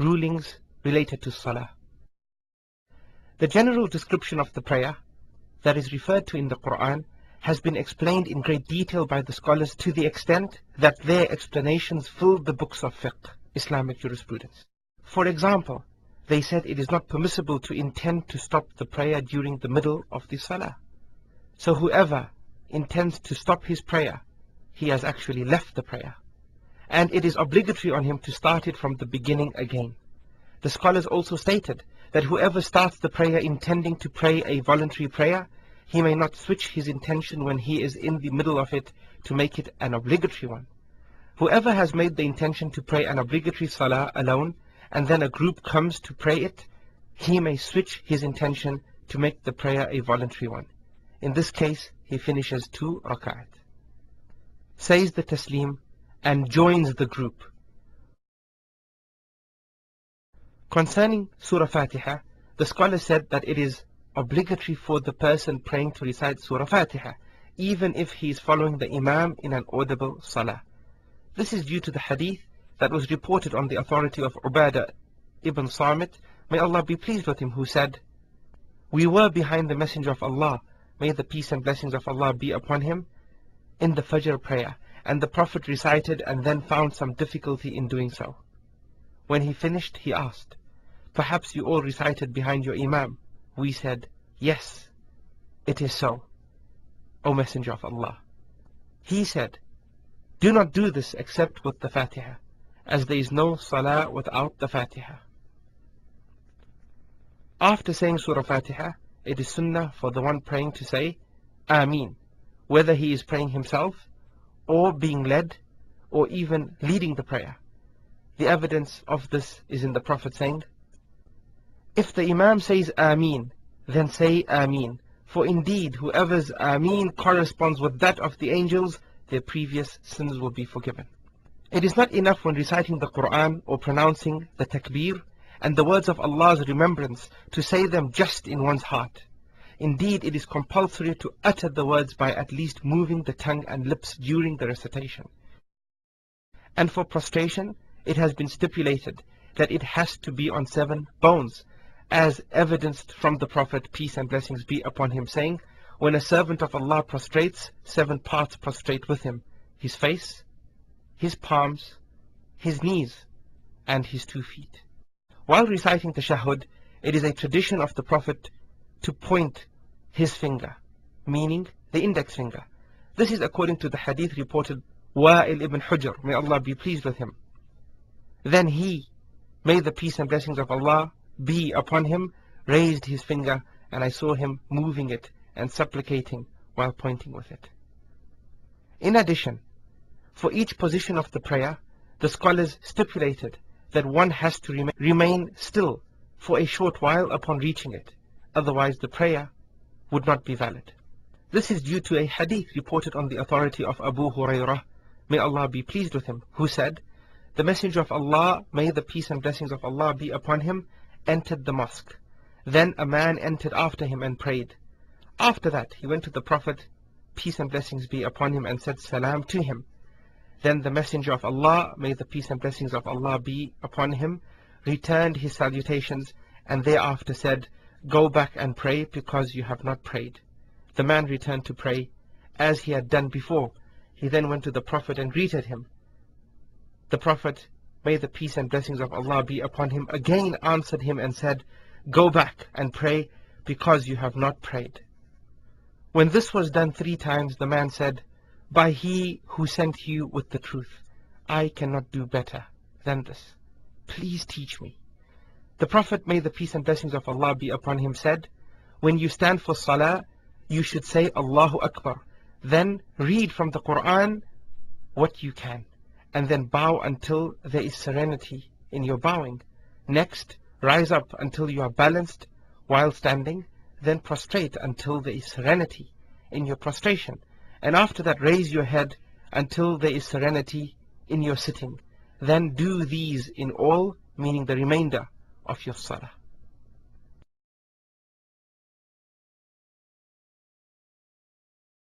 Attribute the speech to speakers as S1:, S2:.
S1: rulings related to Salah. The general description of the prayer that is referred to in the Quran has been explained in great detail by the scholars to the extent that their explanations filled the books of fiqh, Islamic jurisprudence. For example, they said it is not permissible to intend to stop the prayer during the middle of the Salah. So whoever intends to stop his prayer, he has actually left the prayer. And it is obligatory on him to start it from the beginning again. The scholars also stated that whoever starts the prayer intending to pray a voluntary prayer, he may not switch his intention when he is in the middle of it to make it an obligatory one. Whoever has made the intention to pray an obligatory salah alone, and then a group comes to pray it, he may switch his intention to make the prayer a voluntary one. In this case, he finishes 2 rak'at, says the taslim, and joins the group. Concerning Surah Fatiha, the scholar said that it is obligatory for the person praying to recite Surah Fatiha, even if he is following the Imam in an audible salah. This is due to the hadith that was reported on the authority of Ubadah ibn Samit, may Allah be pleased with him, who said, "We were behind the Messenger of Allah, may the peace and blessings of Allah be upon him, in the Fajr prayer, and the Prophet recited and then found some difficulty in doing so. When he finished, he asked, 'Perhaps you all recited behind your Imam?' We said, 'Yes, it is so, O Messenger of Allah.' He said, 'Do not do this except with the Fatiha, as there is no Salah without the Fatiha.' After saying Surah Fatiha, it is sunnah for the one praying to say Ameen, whether he is praying himself, or being led, or even leading the prayer. The evidence of this is in the Prophet saying, 'If the Imam says Ameen, then say Ameen, for indeed whoever's Ameen corresponds with that of the angels, their previous sins will be forgiven.' It is not enough when reciting the Quran or pronouncing the Takbir and the words of Allah's remembrance to say them just in one's heart. Indeed, it is compulsory to utter the words by at least moving the tongue and lips during the recitation. And for prostration, it has been stipulated that it has to be on 7 bones, as evidenced from the Prophet, peace and blessings be upon him, saying, 'When a servant of Allah prostrates, 7 parts prostrate with him: his face, his palms, his knees, and his 2 feet. While reciting the Tashahhud, it is a tradition of the Prophet to point his finger, meaning the index finger. This is according to the hadith reported Wa'il ibn Hujr, may Allah be pleased with him. Then he, may the peace and blessings of Allah be upon him, raised his finger, and I saw him moving it and supplicating while pointing with it. In addition, for each position of the prayer, the scholars stipulated that one has to remain still for a short while upon reaching it, otherwise the prayer would not be valid. This is due to a hadith reported on the authority of Abu Hurairah, may Allah be pleased with him, who said, 'The Messenger of Allah, may the peace and blessings of Allah be upon him, entered the mosque. Then a man entered after him and prayed. After that he went to the Prophet, peace and blessings be upon him, and said salam to him. Then the Messenger of Allah, may the peace and blessings of Allah be upon him, returned his salutations, and thereafter said, Go back and pray, because you have not prayed. The man returned to pray, as he had done before. He then went to the Prophet and greeted him. The Prophet, may the peace and blessings of Allah be upon him, again answered him and said, Go back and pray, because you have not prayed. When this was done 3 times, the man said, By He who sent you with the truth, I cannot do better than this. Please teach me. The Prophet, may the peace and blessings of Allah be upon him, said, When you stand for Salah, you should say Allahu Akbar. Then read from the Quran what you can, and then bow until there is serenity in your bowing. Next, rise up until you are balanced while standing, then prostrate until there is serenity in your prostration, and after that raise your head until there is serenity in your sitting. Then do these in all, meaning the remainder of your Salah.